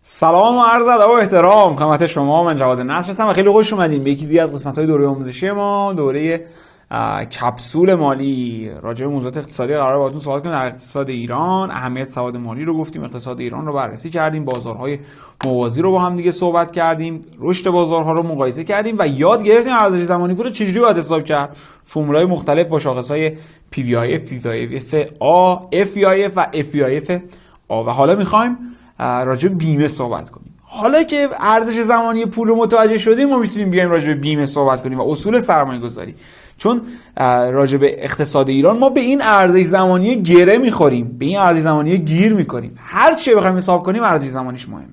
سلام و عرض ادب و احترام خدمت شما. من جواد نصر هستم و خیلی خوش اومدین به یکی دیگه از قسمت‌های دوره آموزشی ما، دوره کپسول مالی. راجع به موضوعات اقتصادی قرار باهاتون صحبت کنیم. در اقتصاد ایران اهمیت سواد مالی رو گفتیم، اقتصاد ایران رو بررسی کردیم، بازارهای موازی رو با هم دیگه صحبت کردیم، رشد بازارها رو مقایسه کردیم و یاد گرفتیم ارزش زمانی پول رو چجوری باید حساب کرد. فرمولای مختلف با شاخص‌های PVIF، PVIF A، FVIF و FVIF A. و حالا می‌خوایم راجع به بیمه صحبت کنیم. حالا که ارزش زمانی پول رو متوجه شدیم، ما میتونیم بیایم راجع به بیمه صحبت کنیم و اصول سرمایه گذاری. چون راجع به اقتصاد ایران ما به این ارزش زمانی گره میخوریم، به این ارزش زمانی گیر میکنیم. هر چی بخوایم حساب کنیم ارزش زمانیش مهمه.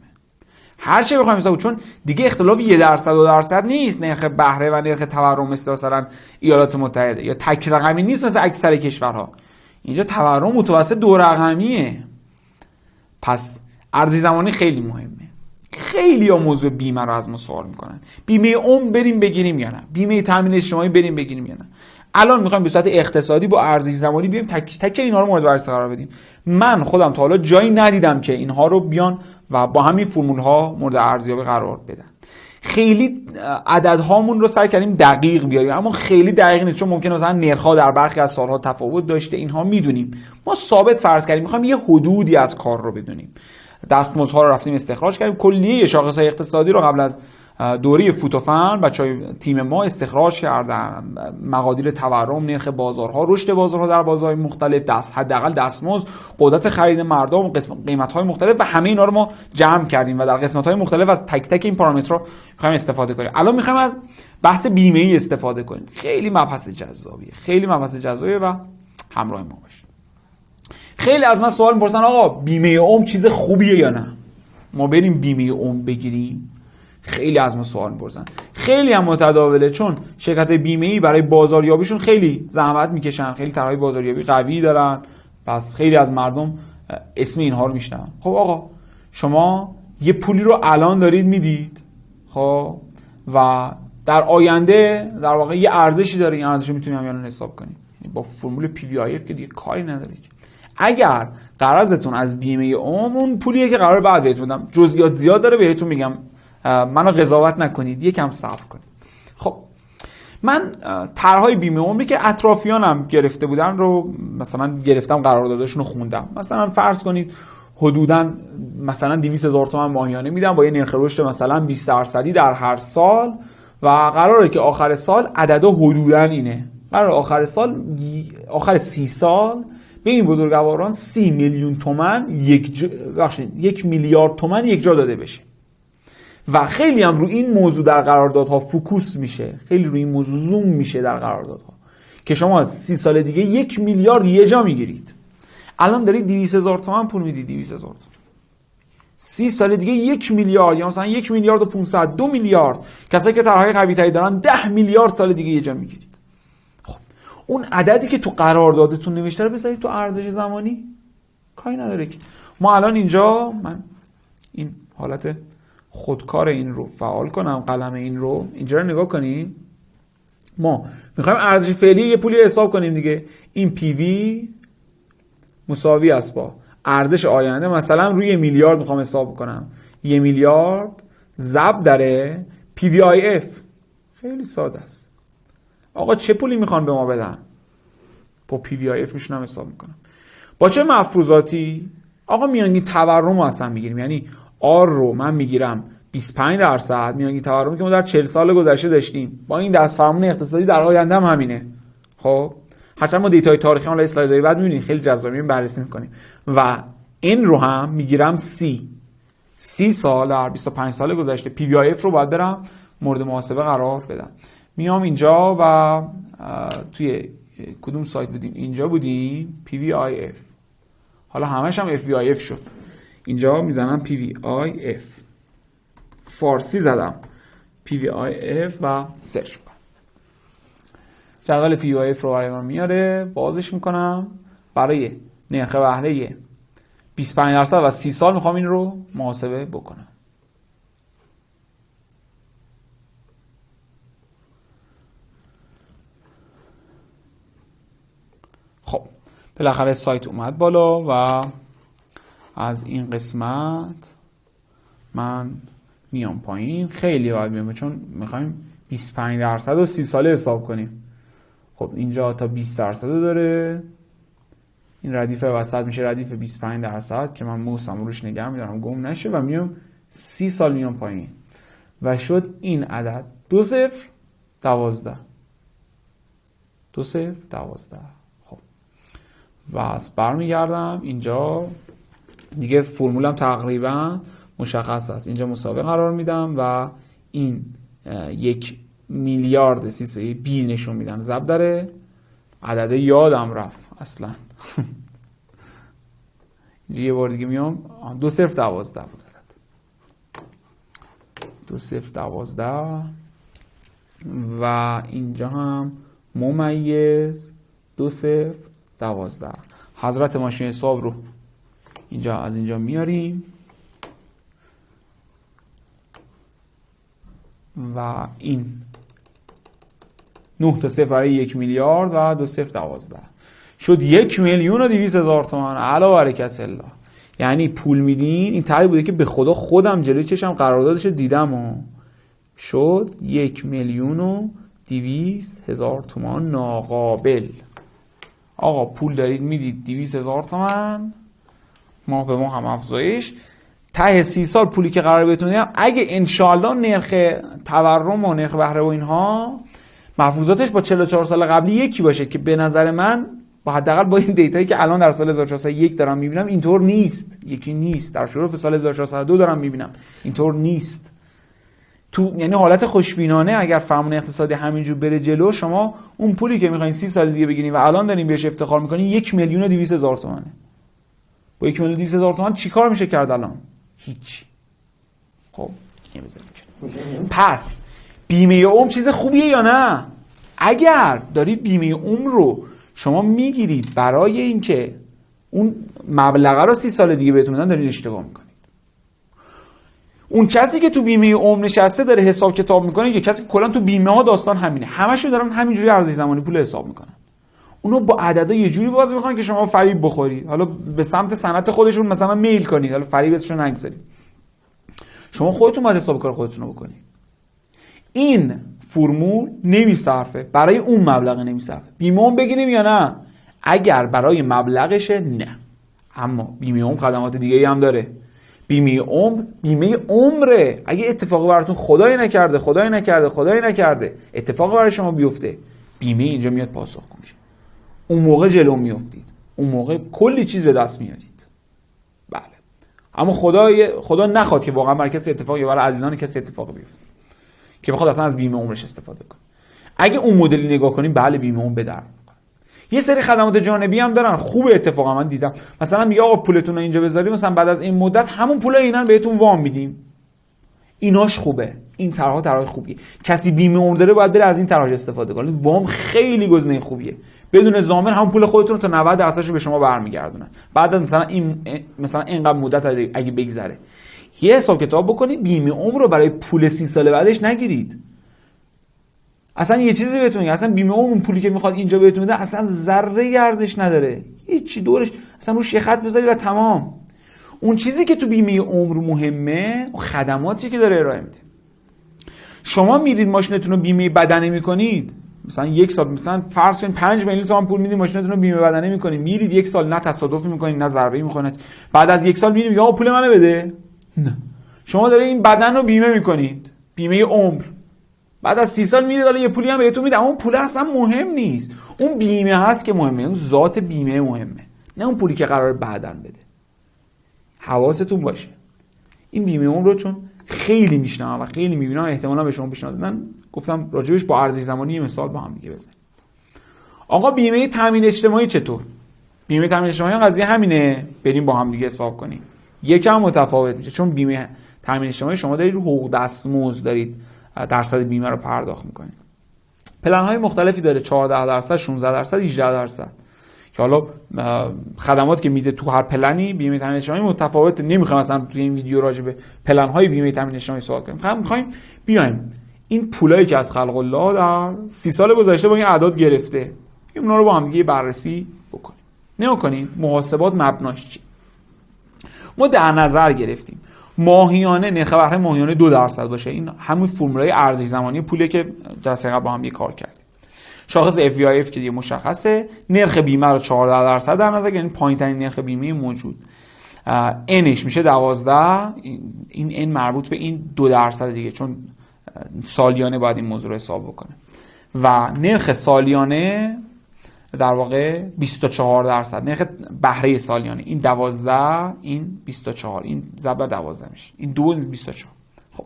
هر چی بخوایم حساب کنیم، چون دیگه اختلاف 1% و 2% نیست. نرخ بهره و نرخ تورم مثلا ایالات متحده یا تک رقمی نیست مثل اکثر کشورها. اینجا تورم متوسط 2 رقمیه. پس ارزش زمانی خیلی مهمه. خیلی ها موضوع بیمه رو از ما سوال میکنن. بیمه عمر بریم بگیریم یا نه؟ بیمه تامین اجتماعی بریم بگیریم یا نه؟ الان میخوایم به صورت اقتصادی با ارزش زمانی بیایم تک تک اینها رو مورد بررسی قرار بدیم. من خودم تا حالا جایی ندیدم که اینها رو بیان و با همین فرمول ها مورد ارزیابی قرار بدن. خیلی عددهامون رو سعی کردیم دقیق بیاریم، اما خیلی دقیق نیست، چون ممکنه مثلا نرخ‌ها در برخی از سالها تفاوت داشته. اینها میدونیم. ما ثابت فرض کردیم میخوایم یه حدودی از کار رو بدونیم. دستمزدها رو رفتیم استخراج کردیم. کلیه شاخص‌های اقتصادی رو قبل از دوره فوتوفن بچهای تیم ما استخراج کردن. مقادیر تورم، نرخ بازارها، رشد بازارها در بازارهای مختلف، حداقل دستمزد، قدرت خرید مردم، قیمت‌های مختلف و همه اینا رو ما جمع کردیم و در قسمت‌های مختلف از تک تک این پارامترها می‌خوایم استفاده کنیم. الان می‌خوایم از بحث بیمه‌ای استفاده کنیم. خیلی مبحث جذابیه و همراه ما باشید. خیلی از من سوال می‌پرسن آقا بیمه عمر چیز خوبیه یا نه؟ ما بریم بیمه عمر بگیریم؟ خیلی از ما سوال می‌پرسن. خیلی هم متداوله، چون شرکت بیمه‌ای برای بازاریابیشون خیلی زحمت می‌کشن، خیلی طرح‌های بازاریابی قوی دارن، پس خیلی از مردم اسم اینها رو میشنون. خب آقا شما یه پولی رو الان دارید میدید، خب و در آینده در واقع یه ارزشی داره. این ارزش رو می‌تونید همین الان حساب کنید با فرمول PVIF که دیگه کاری ندارید. اگر قرضتون از بیمه عمر اون پولیه که قرار بعد بهتون بدم، جزئیات زیاد داره بهتون میگم، منو قضاوت نکنید، یکم صبر کنید. خب من طرحهای بیمه عمری که اطرافیانم گرفته بودن رو مثلا گرفتم، قراردادشون رو خوندم. مثلا فرض کنید حدوداً مثلا 200,000 تومان ماهیانه میدم با یه نرخ رشد مثلا 20% در هر سال و قراره که آخر سال عددا حدوداً اینه. قرار آخر 30 سال به این بزرگواران 30 میلیون تومان 1 میلیارد تومان یک جا داده بشه. و خیلی هم روی این موضوع در قراردادها فوکوس میشه، خیلی روی این موضوع زوم میشه در قراردادها که شما 30 سال دیگه 1 میلیارد یه جا میگیرید. الان دارید 200,000 تومان پول میدید، 200,000 تومان 30 سال دیگه 1 میلیارد یا مثلا 1 میلیارد و 500 2 میلیارد. کسایی که طرحهای قوی تری دارن 10 میلیارد سال دیگه یه جا میگیرید. اون عددی که تو قراردادتون نوشته رو بذارید تو ارزش زمانی، کاری نداره که. ما الان اینجا من این حالت خودکار این رو فعال کنم، قلم این رو اینجا رو نگاه کنیم. ما میخوایم ارزش فعلی یه پولی حساب کنیم دیگه. این PV مساوی است با ارزش آینده. مثلا روی 1 میلیارد میخوام حساب کنم، 1 میلیارد ضرب در PVIF. خیلی ساده است. آقا چه پولی میخوان به ما بدن؟ با PVIF میشونم حساب میکنم. با چه مفروضاتی؟ آقا میانگین تورم رو اصلا میگیریم، یعنی آر رو من میگیرم 25%، میانگین تورمی که ما در 40 سال گذشته داشتیم با این دست فرمون اقتصادی در آینده هم همینه. خب حتما ما دیتای تاریخی حالا اسلایدهای بعد میبینید خیلی جذابه بررسی میکنیم. و این رو هم میگیرم 30 سال در 25 سال گذشته. PVIF رو باید برم مورد محاسبه قرار بدم. میام اینجا و توی کدوم سایت بودیم؟ اینجا بودیم PVIF. حالا همش هم FVIF شد. اینجا میزنم PVIF، فارسی زدم PVIF و سرچ میکنم. جدول PVIF رو برای من میاره، بازش میکنم. برای نرخ بهره 25% و 30 سال میخوام این رو محاسبه بکنم. خب بالاخره سایت اومد بالا و از این قسمت من میام پایین، خیلی باید میام چون میخوایم 25% و 30 ساله حساب کنیم. خب اینجا تا 20% داره، این ردیف وسط میشه ردیف 25% که من موسم روش نگه میدارم گم نشه و میام 30 سال میام پایین و شد این عدد 2012. خب و از برمیگردم اینجا دیگه فرمولم تقریبا مشخص است. اینجا مساوی قرار میدم و این 1 میلیارد 300 بی نشون میدن ضرب داره عدد یادم رفت اصلا. یه بار دیگه میام 2012 بود عدد 2012 و اینجا هم ممیز 2012. حضرت ماشین حساب رو اینجا از اینجا میاریم و این 9 تا 0 برای 1 میلیارد و 2012 شد 1,200,000 تومان. علا برکت الله. یعنی پول میدین، این طرحی بوده که به خدا خودم جلوی چشم قراردادش دیدم و شد 1,200,000 تومان ناقابل. آقا پول دارید میدید 200,000 تومان، ما به ما هم افزایش ته 30 سال پولی که قرار بهتون بدم اگه انشالله نرخ تورم و نرخ بهره و اینها مفروضاتش با 44 سال قبلی یکی باشه که به نظر من با حداقل با این دیتایی که الان در سال 1401 دارم میبینم اینطور نیست، یکی نیست. در شروع سال 1402 دارم میبینم اینطور نیست. تو یعنی حالت خوشبینانه اگر فرمان اقتصادی همینجور بره جلو، شما اون پولی که میخواین 30 سال دیگه بگیرین و الان دارین بهش افتخار میکنین 1,200,000 تومانه. با 1,200,000 تومان چیکار میشه کرد الان؟ هیچ. خب این بذاریم. پس بیمه عمر چیز خوبیه یا نه؟ اگر دارید بیمه عمر رو شما میگیرید برای اینکه اون مبلغ رو 30 سال دیگه بهتون بدن، دارید اشتباه میکنید. اون کسی که تو بیمه عمر نشسته داره حساب کتاب میکنه، یا کسی که کلا تو بیمه ها داستان همینه، همشو دارن همینجوری ارزش زمانی پول حساب میکنن. اونو با عددا یه جوری بازی میکنن که شما فریب بخورید، حالا به سمت صنعت خودشون مثلا میل کنید، حالا فریب اسمشو نگذارید. شما خودتون باید حساب کار خودتون رو بکنید. این فرمول نمیصرفه برای اون مبلغ، نمیصرفه. بیمه عمر بگیریم یا نه؟ اگر برای مبلغشه نه. اما بیمه عمر خدمات دیگه‌ای هم داره. بیمه عمر بیمه عمره. اگه اتفاقی براتون خدای نکرده اتفاقی برای شما بیفته، بیمه اینجا میاد پاسخگو میشه. اون موقع جلو میافتید، اون موقع کلی چیز به دست میارید. بله. اما خدا نخواد که واقعا برای کسی اتفاقی، برای عزیزان کسی اتفاقی بیفته که بخواد اصلا از بیمه عمرش استفاده کنه. اگه اون مدلی نگاه کنیم، بله بیمه عمر به درد می‌خوره. یه سری خدمات جانبی هم دارن، خوبه. اتفاقا من دیدم مثلا میگه آقا پولتون رو اینجا بذارید، مثلا بعد از این مدت همون پول اینا بهتون وام میدیم. ایناش خوبه. این طرح خوبیه. کسی بیمه عمر داره باید بره از این طرح استفاده کنه. وام خیلی گزینه خوبیه. بدون ضامن همون پول خودتون رو تا 90% رو به شما برمیگردونن. بعد مثلا اینقدر مدت اگه بگذره، یه حساب کتاب بکنید، بیمه عمر رو برای پول 30 سال بعدش نگیرید. اصلا یه چیزی بهتون میگم، اصلا بیمه عمر اون پولی که میخواد اینجا بهتون بده اصلا ذره ارزش نداره. هیچی دورش اصلا روش یه خط بذاری و تمام. اون چیزی که تو بیمه عمر مهمه، اون خدماتی که داره ارائه میده. شما میرید ماشینتون رو بیمه بدنه میکنید، مثلا یک سال مثلا فرض کنید 5 میلیون تومان پول میدید ماشینتون رو بیمه بدنه میکنید، میرید یک سال نه تصادفی میکنید نه ضربه‌ای میکنید، بعد از یک سال میرید یا پول منو بده. نه، شما دارید این بدن رو بیمه میکنید، بیمه عمر. بعد از 30 سال میرید یه پولی هم بهتون میده، اون پول اصلا مهم نیست. اون بیمه هست که مهمه، اون ذات بیمه مهمه، نه اون پولی که قرار بعداً بده. حواستون باشه. این بیمه عمر رو چون خیلی میشنم و خیلی میبینم، احتمالاً به شما پیشنهاد دادن، گفتم راجبش با ارزش زمانی یه مثال با هم دیگه بزنیم. آقا بیمه تامین اجتماعی چطور؟ بیمه تامین اجتماعی قضیه همینه، بریم با هم دیگه حساب کنیم. یکم متفاوت میشه، چون بیمه تامین اجتماعی شما دارید رو حقوق دستمزد دارید درصد بیمه رو پرداخت میکنید. پلن های مختلفی داره، 14%، 16%، 18%. که حالا خدمات که میده تو هر پلنی بیمه تامین اجتماعی متفاوته. نمیخوام اصلا توی این ویدیو راجع به پلن های بیمه تامین اجتماعی صحبت کنیم. فقط میخوایم بیایم این پولایی که از خلق الله در 30 سال گذشته با این اعداد گرفته، اونا رو با هم دیگه بررسی بکنیم. نمی‌کنیم محاسبات مبناش چی؟ ما در نظر گرفتیم ماهیانه نرخ بهره ماهیانه 2% باشه. این همون فرمولای ارزش زمانی پوله که جلسه قبل با هم یه کار کردیم. شاخص FVIF که دیگه مشخصه، نرخ بیمه رو 14% در نظر، یعنی پایین‌ترین نرخ بیمه موجود. انش میشه 12، این ان مربوط به این 2% دیگه، چون سالیانه باید این موضوع رو حساب بکنه. و نرخ سالیانه در واقع 24%، نرخ بهره سالیانه این 12، این 24، این ضرب 12 میشه، این 2 24. خب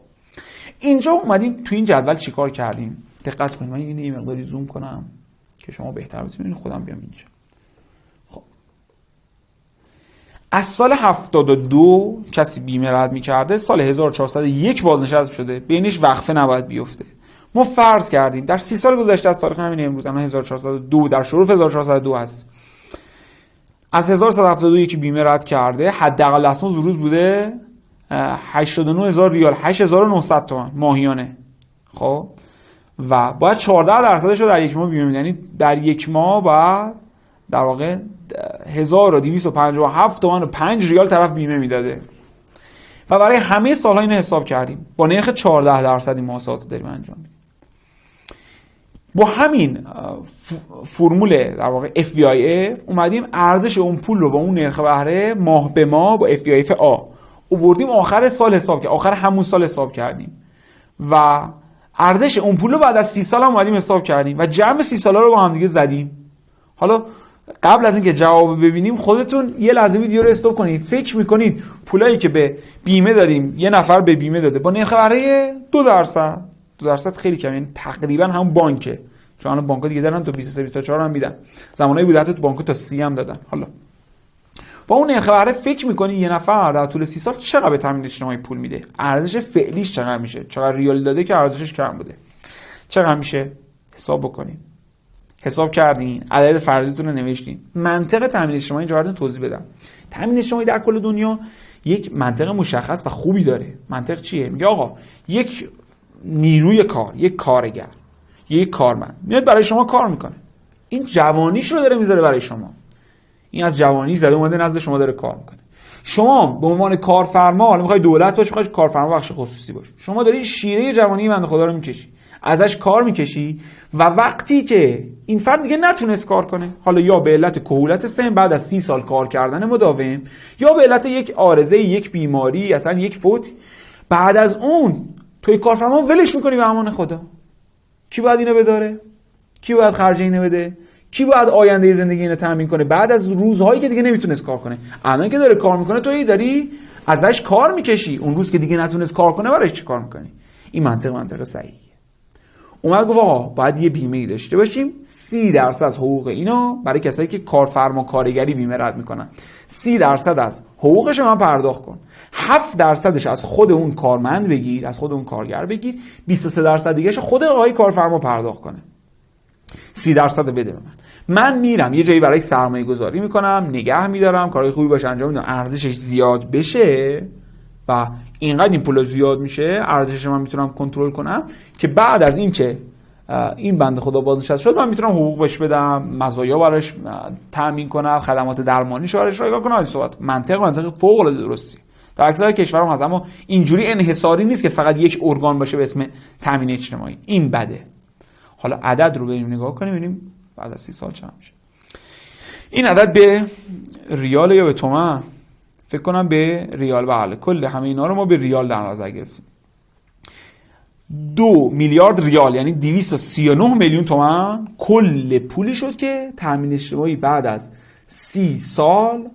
اینجا اومدیم تو این جدول چیکار کردیم؟ دقت کنید، من اینو یه مقداری زوم کنم که شما بهتر ببینید. خودم بیام اینجا. خب از سال 72 کسی بیمه رد می‌کرده، سال 1401 بازنشسته شده، بینش وقفه نباید بیفته. ما فرض کردیم در 30 سال گذشته از تاریخ همین امروز، الان 1402 در شروع 1402 هست، از 1172 یکی بیمه رد کرده، حداقل دستمزد روز بوده 89000 ریال، 8900 تومان ماهیانه. خب و باید 14% رو در یک ماه بیمه میده، یعنی در یک ماه باید در واقع 1257 تومان و 5 ریال طرف بیمه میداده. و برای همه سال‌ها اینو حساب کردیم، با نرخ 14% این محاسبات رو داریم انجام میدیم. با همین فرمول در واقع FVIF اومدیم ارزش اون پول رو با اون نرخ بهره ماه به ماه با FVIF آ آوردیم آخر سال حساب کردیم، آخر همون سال حساب کردیم و ارزش اون پول رو بعد از 30 سال هم اومدیم حساب کردیم و جمع 30 سالا رو با هم دیگه زدیم. حالا قبل از اینکه جواب ببینیم خودتون یه لحظه ویدیو رو استاپ کنید، فکر می‌کنید پولایی که به بیمه دادیم، یه نفر به بیمه داده با نرخ بهره 2% خیلی کم، یعنی تقریبا همون بانکه، چون الان بانک‌ها دیگه دارن تا 23 تا 4 هم میدن، زمانایی بوده حتی تو بانک‌ها تا 30 هم دادن. حالا با اون نرخ بهره فکر می‌کنی یه نفر در طول 30 سال چقدر به تامین اجتماعی پول میده، ارزش فعلیش چقدر میشه، چقدر ریال داده که ارزشش کم بوده، چقدر میشه حساب بکنید. حساب کردین، عدد فرضیتون رو نوشتین. منطق تامین اجتماعی اینجا براتون توضیح بدم. تامین اجتماعی در کل دنیا یک منطق مشخص و خوبی داره. منطق چیه؟ میگه آقا یک نیروی کار، یک کارگر، یک کارمند میاد برای شما کار میکنه، این جوانیش رو داره میذاره برای شما، این از جوانی زده اومده نزد شما داره کار میکنه. شما به عنوان کارفرما، حالا میخوای دولت باشی، میخوای کارفرما بخش خصوصی باشی، شما داری شیره جوانی بنده خدا رو میکشی، ازش کار میکشی و وقتی که این فرد دیگه نتونست کار کنه، حالا یا به علت کهولت سن بعد از 30 سال کار کردن مداوم، یا به علت یک عارضه، یک بیماری، اصلا یک فوت، بعد از اون توی کارفرما ولش میکنی به امان خدا. کی باید اینو بداره؟ کی باید خرج اینو بده؟ کی باید آینده زندگی اینو تامین کنه بعد از روزهایی که دیگه نمیتونست کار کنه؟ الان که داره کار میکنه توی داری ازش کار میکشی، اون روز که دیگه نتونست کار کنه برایش چی کار میکنی؟ این منطق صحیحیه. اومد گفت آقا باید یه بیمه‌ای داشته باشیم، 30% از حقوق اینا برای کسایی که کارفرما کارگری بیمه رد میکنن، 30% از حقوقش من پرداخت کن، 7% از خود اون کارمند بگیر، از خود اون کارگر بگیر، 23% دیگه‌اش خود آقای کارفرما پرداخت کنه. 30% بده به من میرم یه جایی برای سرمایه گذاری میکنم، نگه میدارم، کارهای خوبی باشه انجام میدم، ارزشش زیاد بشه و اینقدر این پول زیاد میشه، ارزشش من میتونم کنترل کنم که بعد از این که این بنده خدا بازنشسته شد من میتونم حقوق بهش بدم، مزایا براش تامین کنم، خدمات درمانیش براش رایگان کنم. این صحبت منطق فوق العاده درستی در اکثر کشورها هست، اما اینجوری انحصاری نیست که فقط یک ارگان باشه به اسم تامین اجتماعی. این بده. حالا عدد رو بریم نگاه کنیم ببینیم بعد از 30 سال چند میشه. این عدد به ریال یا به تومان؟ فکر کنم به ریال. بله، کل همه اینا رو ما به ریال در نظر گرفتیم. 2 میلیارد ریال یعنی 239 میلیون تومان کل پولی شد که تامین اجتماعی بعد از 30 سال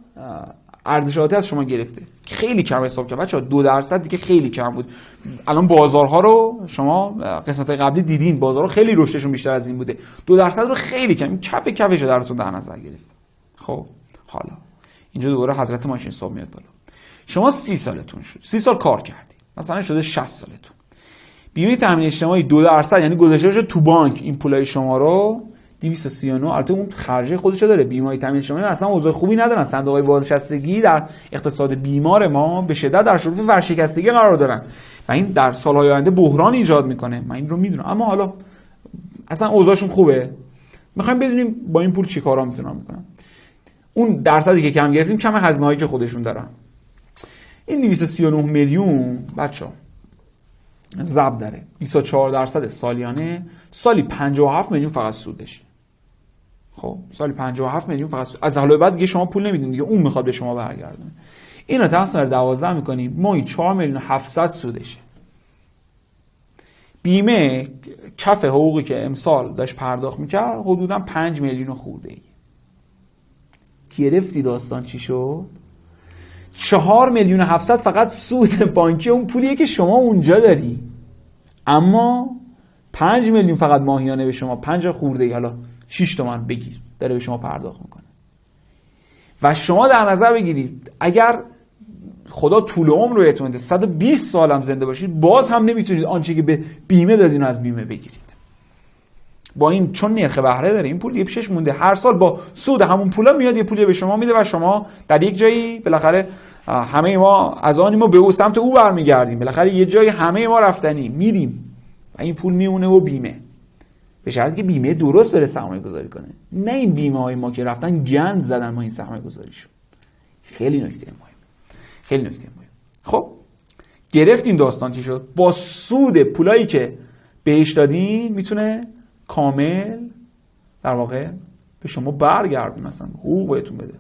ارزشاتی از شما گرفته. خیلی کم حساب کرد بچه‌ها، 2% دیگه خیلی کم بود. الان بازارها رو شما قسمت‌های قبلی دیدین، بازارها خیلی رشدشون بیشتر از این بوده. 2% رو خیلی کم، کفش رو درتون در نظر گرفتم. خب حالا اینجا دوباره حضرت ماشین حساب میاد بالا. شما 30 سالتون شد، 30 سال کار کردید، مثلا شده 60 سالتون. بیمه تامین اجتماعی 2% یعنی گذاشته بشه تو بانک این پولای شما رو 239. البته اون خرجه خودشو داره. بیمه تامین اجتماعی اصلا اوضاع خوبی ندارن. صندوق‌های بازنشستگی در اقتصاد بیمار ما به شدت در شرف ورشکستگی قرار دارن و این در سال‌های آینده بحران ایجاد میکنه. من این رو میدونم، اما حالا اصلا اوضاعشون خوبه. میخوایم بدونیم با این پول چیکارا میتونن بکنن. اون درصدی که کم گرفتیم کم هزینه‌هایی که خودشون دارن. این 239 میلیون بچه‌ها ضرب داره 24% سالیانه، سالی 57 میلیون فقط سودشه. خب سالی 57 میلیون فقط سود. از حالا بعد دیگه شما پول نمیدین دیگه، اون میخواد به شما برگردونه. اینو تقسیم بر 12 میکنیم، ماهی 4 میلیون 700 سودشه. بیمه کف حقوقی که امسال داشت پرداخت میکرد حدودا 5 میلیون خورده ای. گرفتی داستان چی شد؟ 4 میلیون 700 فقط سود بانکی اون پولیه که شما اونجا داری، اما 5 میلیون فقط ماهیانه به شما 5 خورده ای، حالا 6 تومن بگیر داره به شما پرداخت میکنه. و شما در نظر بگیرید اگر خدا طول عمر رو بهتون بده 120 سال هم زنده باشید، باز هم نمیتونید آنچه که به بیمه دادین از بیمه بگیرید. با این چون نرخ بهره داره، این پول یه پیشش مونده، هر سال با سود همون پولا میاد یه پولی به شما میده و شما در یک جایی بالاخره همه ما از آنیم و به او سمت او برمیگردیم، بالاخره یه جایی همه ما رفتنی میریم و این پول میمونه و بیمه، به شرطی که بیمه درست بره سرمایه گذاری کنه، نه این بیمه های ما که رفتن گند زدن ما این سرمایه گذاریشون. خیلی نکته مهم، خیلی نکته مهم. خب گرفتین داستان چی شد؟ با سود پولایی که بهش دادین میتونه کامل در واقع به شما برگردون، مثلا حقوق بهتون بده.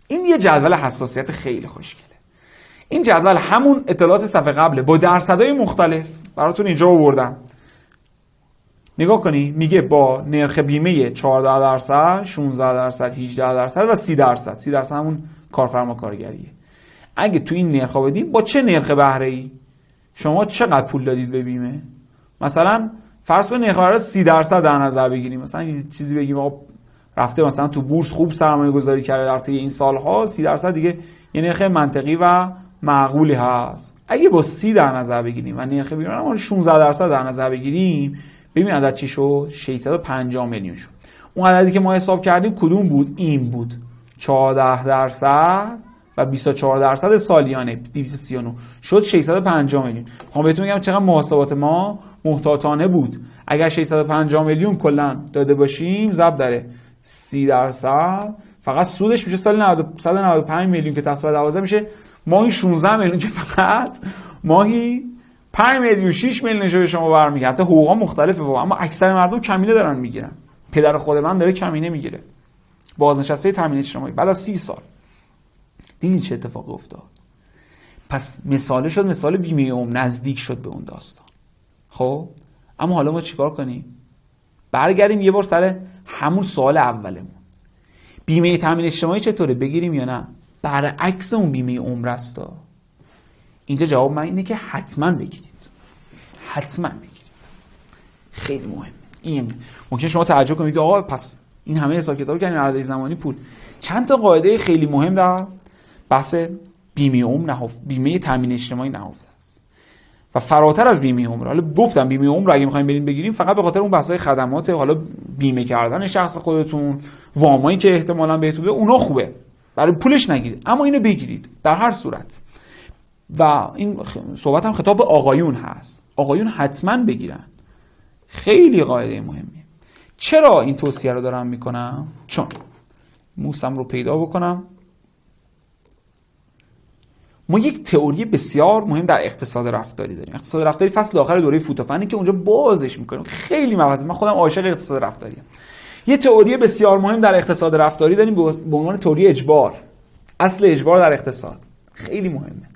این یه جدول حساسیت خیلی خوشگله. این جدول همون اطلاعات صفحه قبله با درصدهای مختلف براتون اینجا آوردم. نگاه کنی میگه با نرخ بیمه 14%، 16%، 18% و 30%. 30% همون کارفرما کارگریه. اگه تو این نرخا بدیم با چه نرخ بهره ای شما چقدر پول دادید به بیمه؟ مثلا فرض کن نرخ بهره 30% در نظر بگیریم، مثلا یه چیزی بگیم آقا رفته مثلا تو بورس خوب سرمایه گذاری کرده در طی این سالها، 30% دیگه یه نرخ منطقی و معقولی هست. اگه با 30 در نظر بگیریم و نرخ بیمه 16% در نظر بگیریم، ببین عدد چی شد؟ 650 میلیون شد. اون عددی که ما حساب کردیم کدوم بود؟ این بود، 14% و 24% سالیانه 239 شد 650 میلیون. میخوام بهتون بگم چقدر محاسبات ما محتاطانه بود. اگر 650 میلیون کلا داده باشیم ضرب داره 30%، فقط سودش میشه سال 195 میلیون که تصفیه 12 میشه ماهی 16 میلیون که فقط ماهی 5 میلیون 6 میلیون به شما برمیگرده. حتی حقوقا مختلفه بابا، اما اکثر مردم کمینه دارن میگیرن. پدر خود من داره کمینه میگیره، بازنشسته تامین اجتماعی، بعد از 30 سال. دیدین چه اتفاقی افتاد؟ پس مثال شد، مثال بیمه عمر نزدیک شد به اون داستان. خب اما حالا ما چیکار کنیم؟ برگردیم یه بار سر همون سوال اولمون. بیمه تامین اجتماعی چطوره، بگیریم یا نه؟ برعکس اون بیمه عمر است. اینجا جواب من اینه که حتما بگیرید، حتما بگیرید. خیلی مهمه. این ممکن شما تعجب کنید که آقا پس این همه حساب کتاب کردن عرضه زمانی پول. چند تا قاعده خیلی مهم در بحث بیمه عمر بیمه تامین اجتماعی نهفته است و فراتر از بیمه عمر. حالا گفتم بیمه عمر رو اگه می‌خوایم بریم بگیریم فقط به خاطر اون بحث‌های خدمات، حالا بیمه کردن شخص خودتون، وامایی که احتمالاً بهتون بده، اونا خوبه، برای پولش نگیرید، اما اینو بگیرید در هر صورت. و این صحبت هم خطاب به آقایون هست، آقایون حتما بگیرن، خیلی قاعده مهمیه. چرا این توصیه رو دارم میکنم؟ چون موسم رو پیدا بکنم. ما یک تئوری بسیار مهم در اقتصاد رفتاری داریم. اقتصاد رفتاری فصل آخر دوره فوتوفنی که اونجا بازش میکنیم، خیلی مبحث، من خودم عاشق اقتصاد رفتاریم. یه تئوری بسیار مهم در اقتصاد رفتاری داریم به عنوان تئوری اجبار. اصل اجبار در اقتصاد خیلی مهمه.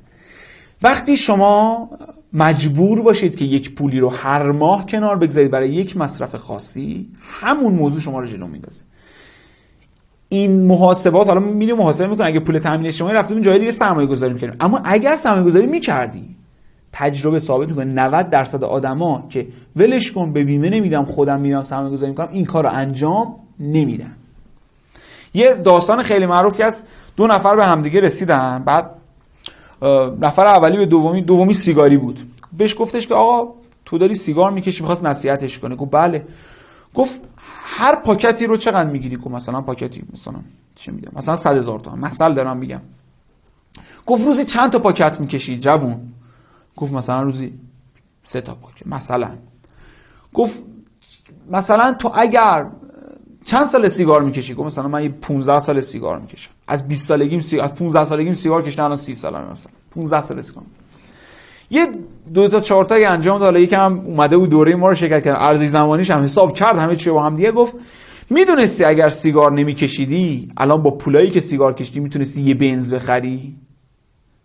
وقتی شما مجبور باشید که یک پولی رو هر ماه کنار بگذارید برای یک مصرف خاصی، همون موضوع شما رو جلو میندازه. این محاسبات حالا میریم محاسبه میکنیم، اگه پول تامین اجتماعی رفتیم جای دیگه سرمایه گذاری میکنیم، اما اگر سرمایه گذاری میکردی، تجربه ثابت میکنه 90% آدما که ولش کن به بیمه نمیدم خودم میرم سرمایه گذاری میکنم، این کارو انجام نمیدن. یه داستان خیلی معروفی است، دو نفر به همدیگه رسیدن، بعد نفر اولی به دومی سیگاری بود، بهش گفتش که آقا تو داری سیگار میکشی، میخواست نصیحتش کنه. گفت بله. گفت هر پاکتی رو چقدر میگیری؟ گفت مثلا پاکتی مثلا چه میدونم مثلا 100,000 تومان، مثلا دارم میگم. گفت روزی چند تا پاکت میکشی جوون؟ گفت مثلا روزی 3 تا پاکت مثلا. گفت مثلا تو اگر چند سال سیگار میکشی؟ گفت مثلا من 15 سال سیگار میکشم. از 20 سالگیم از 15 سالگیم سیگار کشیدم، الان 30 سالمه مثلا 15 سال اسکام. یه 2 تا 4 تا انجام داد. حالا یکم اومده بود دوره ما رو شرکت کرد، ارزش زمانیش هم حساب کرد، همه چی با هم دیگه گفت میدونستی اگر سیگار نمیکشیدی الان با پولایی که سیگار کشیدی میتونستی یه بنز بخری؟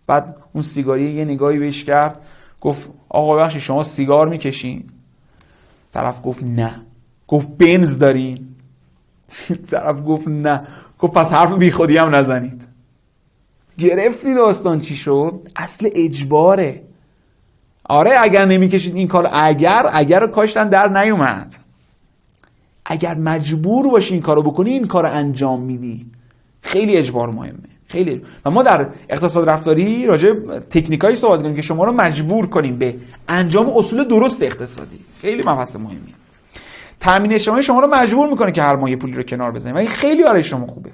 بعد اون سیگاری یه نگاهی بهش کرد، گفت آقا بخشی شما سیگار میکشین؟ طرف گفت نه. گفت بنز دارین؟ طرف گفت نه. گفت پس حرف بی خودی هم نزنید. گرفتی داستان چی شد؟ اصل اجباره. آره اگر نمیکشید این کار، اگر کاشتن در نیومد، اگر مجبور باشی این کارو بکنی این کارو انجام میدی. خیلی اجبار مهمه، خیلی. و ما در اقتصاد رفتاری راجع به تکنیکایی صحبت کنیم که شما رو مجبور کنیم به انجام اصول درست اقتصادی. خیلی مبحث مهمیه. تامین اجتماعی شما رو مجبور میکنه که هر ماه یه پولی رو کنار بزنید و این خیلی برای شما خوبه.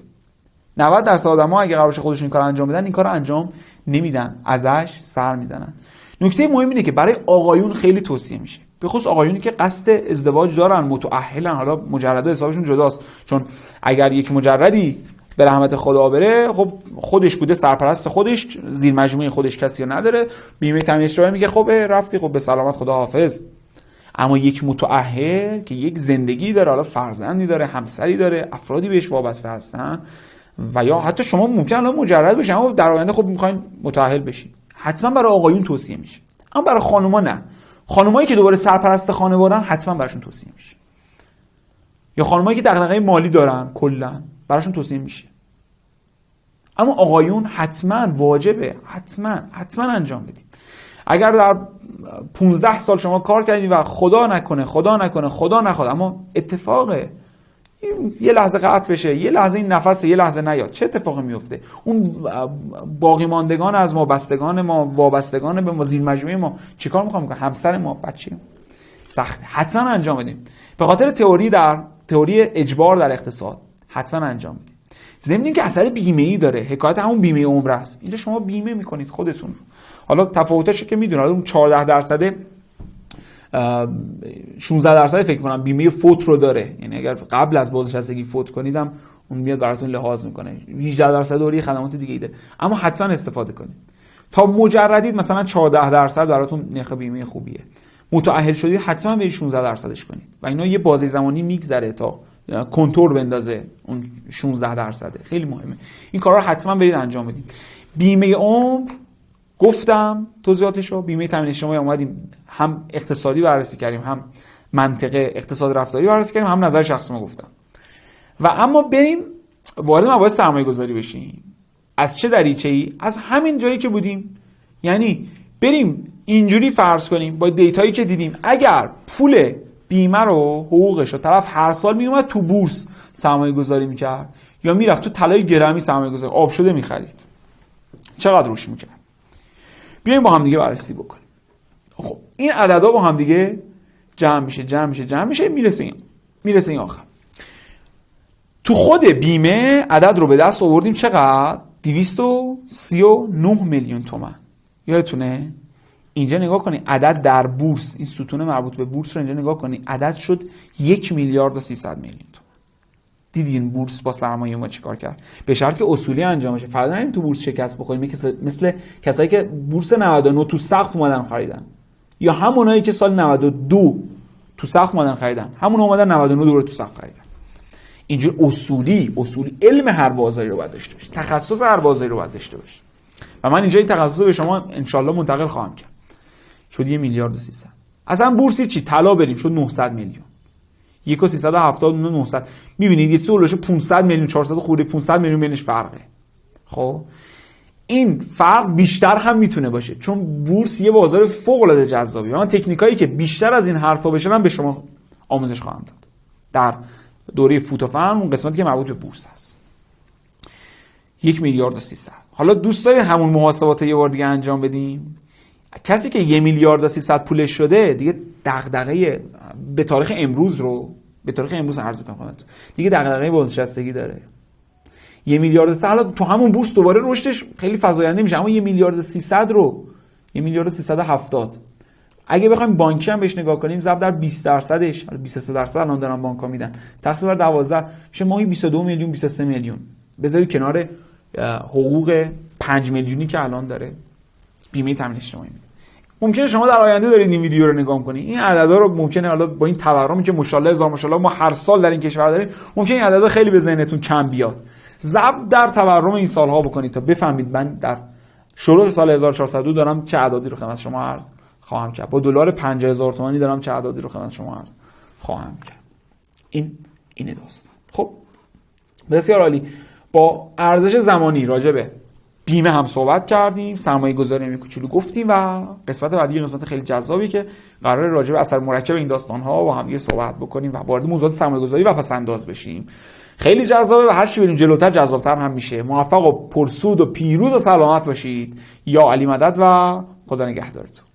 90% آدم‌ها اگه قرارش خودشون این کارو انجام بدن این کارو انجام نمیدن، ازش سر میزنن. نکته مهم اینه که برای آقایون خیلی توصیه میشه، به خصوص آقایونی که قصد ازدواج دارن، متأهلن، حالا مجرده حسابشون جداست، چون اگر یک مجردی به رحمت خدا بره، خب خودش بوده سرپرست خودش، زیر مجموعه خودش کسی نداره، بیمه تامین اجتماعی میگه خب رفتی، خب به سلامت، خدا حافظ. اما یک متأهل که یک زندگی داره، حالا فرزندی داره، همسری داره، افرادی بهش وابسته هستن، و یا حتی شما ممکنه الان مجرد بشین اما در آینده خب میخواین متأهل بشین، حتما برای آقایون توصیه میشه. اما برای خانوما نه. خانومایی که دوباره سرپرست خانواده‌ان حتما براشون توصیه میشه، یا خانومایی که دغدغه مالی دارن کلا براشون توصیه میشه. اما آقایون حتما واجبه، حتما انجام بدید. اگر در 15 سال شما کار کردید و خدا نخواد اما اتفاقه یه لحظه قطع بشه، یه لحظه این نفس یه لحظه نیاد، چه اتفاقی میفته؟ اون باقی ماندگان از ما، بستگان ما، وابستگان به ما، زیر مجموعه ما چیکار میخوام کنن؟ همسر ما، بچه ما. سخت. حتما انجام بدیم. به خاطر تئوری اجبار در اقتصاد حتما انجام بدیم. ضمن اینکه اثر بیمه‌ای داره، حکایت همون بیمه عمر است. اینجا شما بیمه میکنید خودتون رو. حالا تفاوتش که میدونید، اون 14% 16% فکر کنم بیمه فوت رو داره، یعنی اگر قبل از بازنشستگی فوت کنیدم اون میاد براتون لحاظ میکنه. 18% دوری خدمات دیگه ای داره، اما حتما استفاده کنید. تا مجردید مثلا 14% براتون نرخ بیمه خوبیه. متأهل شدید حتما به 16%ش کنید و اینا یه بازه زمانی میگذره تا کنتور بندازه اون 16%. خیلی مهمه این کارا رو حتما برید انجام بدید. بیمه عمر گفتم توضیحاتشو، بیمه تامین اجتماعی اومدیم هم اقتصادی بررسی کردیم، هم منطقه اقتصاد رفتاری بررسی کردیم، هم نظر شخصی ما گفتم. و اما بریم وارد مباحث سرمایه گذاری بشیم. از چه دریچه‌ای؟ از همین جایی که بودیم. یعنی بریم اینجوری فرض کنیم با دیتایی که دیدیم اگر پول بیمه رو حقوقش رو طرف هر سال میومد تو بورس سرمایه گذاری میکرد یا میرفت تو طلای گرمی سرمایه گذاری آب شده میخرید، چقدر روش میکرد؟ بیایم با هم دیگه بررسی بکنیم. خب این عددا با هم دیگه جمع میشه میرسه این آخر. تو خود بیمه عدد رو به دست آوردیم چقدر؟ 239 میلیون تومان. یادتونه؟ اینجا نگاه کنید عدد در بورس، این ستون مربوط به بورس رو اینجا نگاه کنید، عدد شد 1 میلیارد و 300 میلیون تومان. دیدین بورس با سرمایه ما چیکار کرد؟ به شرط که اصولی انجام بشه. فرض نکنیم تو بورس شکست بخوریم، مثل کسایی که بورس 99 تو سقف اومدن خریدن، یا همونایی که سال 92 تو سقف اومدن خریدن، همون اومدن 99 دوباره تو سقف خریدن. اینجوری اصولی علم هر بازاری رو باید داشته باشی، تخصص هر بازاری رو باید داشته باشی. و من اینجا این تخصص رو به شما ان شاء الله منتقل خواهم کرد. شد 1 میلیارد و 300. اصلا بورسی چی؟ طلا بریم شد 900 میلیون. 1379 900. میبینید یه سولش 500 میلیون 400 خورده 500 میلیون بینش فرقه. خب این فرق بیشتر هم میتونه باشه چون بورس یه بازار فوق العاده جذابیه. من تکنیکایی که بیشتر از این حرفا بشه من به شما آموزش خواهم داد در دوره فوتوفن، اون قسمتی که مربوط به بورس است. 1 میلیارد و 300. حالا دوست دارید همون محاسبات یه بار دیگه انجام بدیم؟ کسی که 1 میلیارد و 300 پولش شده دیگه دغدغه به تاریخ امروز عرض می‌کنم دیگه دغدغه بازنشستگی داره. 1 میلیارد و 300 تو همون بورس دوباره رشدش خیلی فزاینده میشه، اما 1 میلیارد و 300 رو 1 میلیارد و 370 اگه بخوایم بانکی هم بهش نگاه کنیم ضرب در 20%ش، 23% الان دارن بانک‌ها میدن، تقسیم بر 12 میشه ماهی 22 میلیون 23 میلیون. بذارید کنار حقوق 5 میلیونی که الان داره بیمه تامین اجتماعی میده. ممکنه شما در آینده دارید این ویدیو رو نگاه کنید، این عددا رو ممکنه حالا با این تورمی که ماشاءالله هزار ماشاءالله ما هر سال در این کشور داریم، ممکنه این عددا خیلی به ذهنتون کم بیاد. ضرب در تورم این سالها بکنید تا بفهمید من در شروع سال 1402 دارم چه اعدادی رو خدمت شما عرض خواهم کرد، با دلار 50000 تومانی دارم چه اعدادی رو خدمت شما عرض خواهم کرد. این داستان. خب بسیار عالی. با ارزش زمانی راجع به بیمه هم صحبت کردیم، سرمایه گذاری هم کوچولو گفتیم و قسمت بعدی قسمت خیلی جذابی که قراره راجع به اثر مرکب این داستان ها با هم دیگه صحبت بکنیم و وارد موضوعات سرمایه گذاری و پس انداز بشیم. خیلی جذابه و هر چی بریم جلوتر جذابتر هم میشه. موفق و پرسود و پیروز و سلامت باشید. یا علی مدد و خدا نگهدارتون.